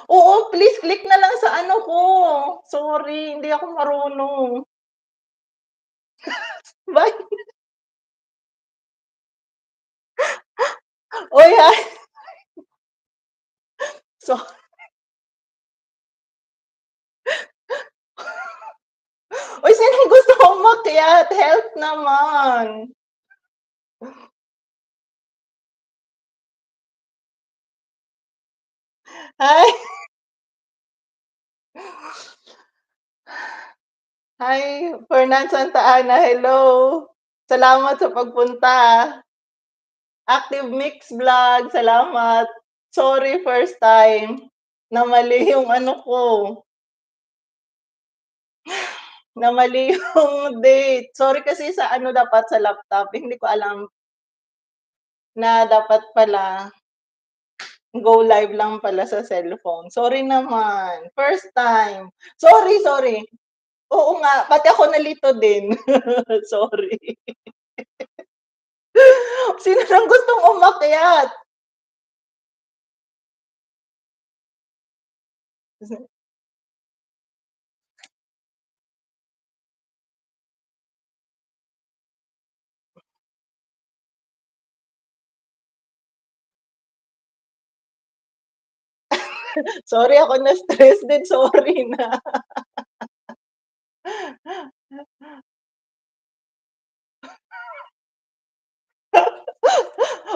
Oo, please click na lang sa ano ko. Sorry, hindi ako marunong. Bye. Uy, so uy, sinong gusto umakyat? Help naman. Hi, hi, Fernan Santa Ana, hello. Salamat sa pagpunta. Active Mix Vlog, salamat. Sorry first time, na mali yung ano ko, na mali yung date. Sorry kasi sa ano dapat sa laptop, hindi ko alam na dapat pala go live lang pala sa cellphone. Sorry naman, first time. Sorry, sorry. Oo nga, pati ako nalito din. Sorry. Sino ng gustong umakyat? Sorry ako na-stress din, sorry na.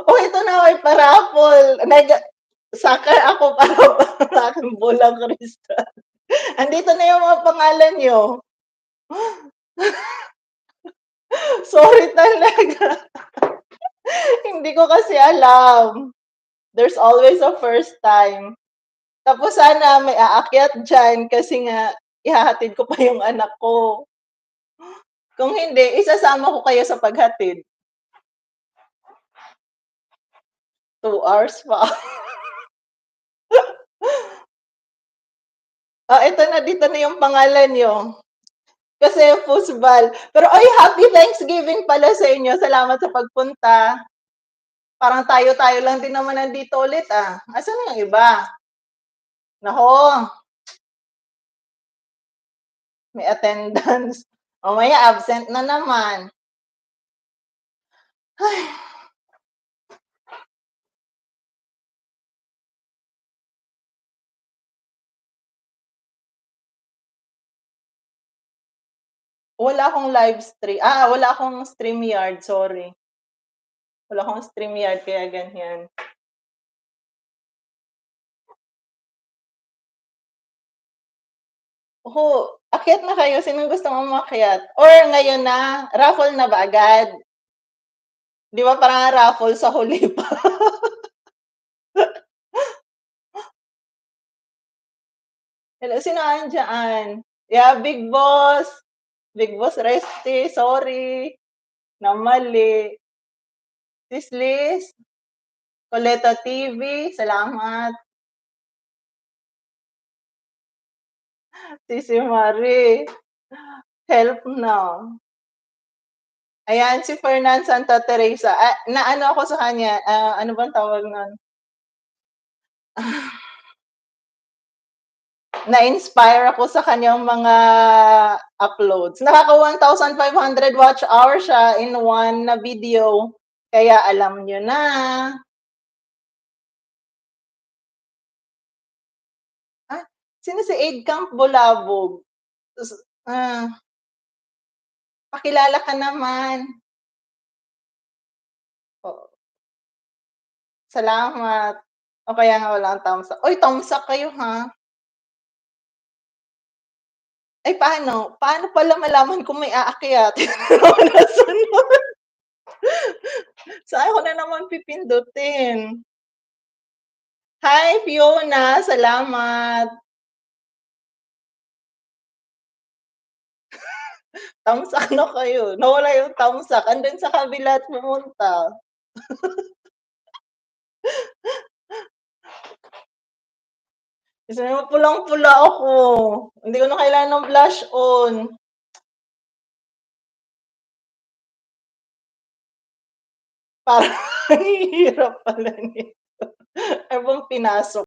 Oh, ito na may pa-raffle. Saka ako para sa aking bolang kristal. Andito na yung mga pangalan niyo. Sorry talaga. Hindi ko kasi alam. There's always a first time. Tapos sana may aakyat diyan kasi nga ihahatid ko pa yung anak ko. Kung hindi, isasama ko kayo sa paghatid. 2 hours pa. Oh, ito na, dito na yung pangalan niyo. Kasi foosball. Pero ay, happy Thanksgiving pala sa inyo. Salamat sa pagpunta. Parang tayo-tayo lang din naman nandito ulit, ah. Asan na yung iba? Naku, may attendance. Mamaya absent na naman. Ay, wala akong StreamYard, sorry. Wala akong StreamYard kaya ganyan. Oo, akyat na kayo, sinong gustong umakyat? Or ngayon na, raffle na ba agad? 'Di ba parang raffle sa huli pa. Hello, sino andiyan? Yeah, Big Boss. Big Boss Resty, sorry, namali. Sis Liz, Coleta TV, salamat. Sisi Marie, help na. Ayan, si Fernan Santa Teresa, naano ako sa kanya, ano bang tawag nun? Na-inspire ako sa kanyang mga uploads. Nakaka 1,500 watch hour siya in one na video, kaya alam niyo na. Ah, sino si Aid Camp Bolabog? Tas pakilala ka naman. O salamat. O kaya nga walang thumbs up. Uy, thumbs up kayo, ha? Ay paano? Paano pala malaman kung may aakyat? Wala sunod. Saan ko na naman pipindutin? Hi, Fiona, salamat. Thumbs up na kayo. Nawala yung thumbs up, andun sa kabila at pumunta. Gusto niyo pulang-pula ako. Hindi ko na kailangan ng blush on. Parang ang hihirap pala nito. Ano bang pinasok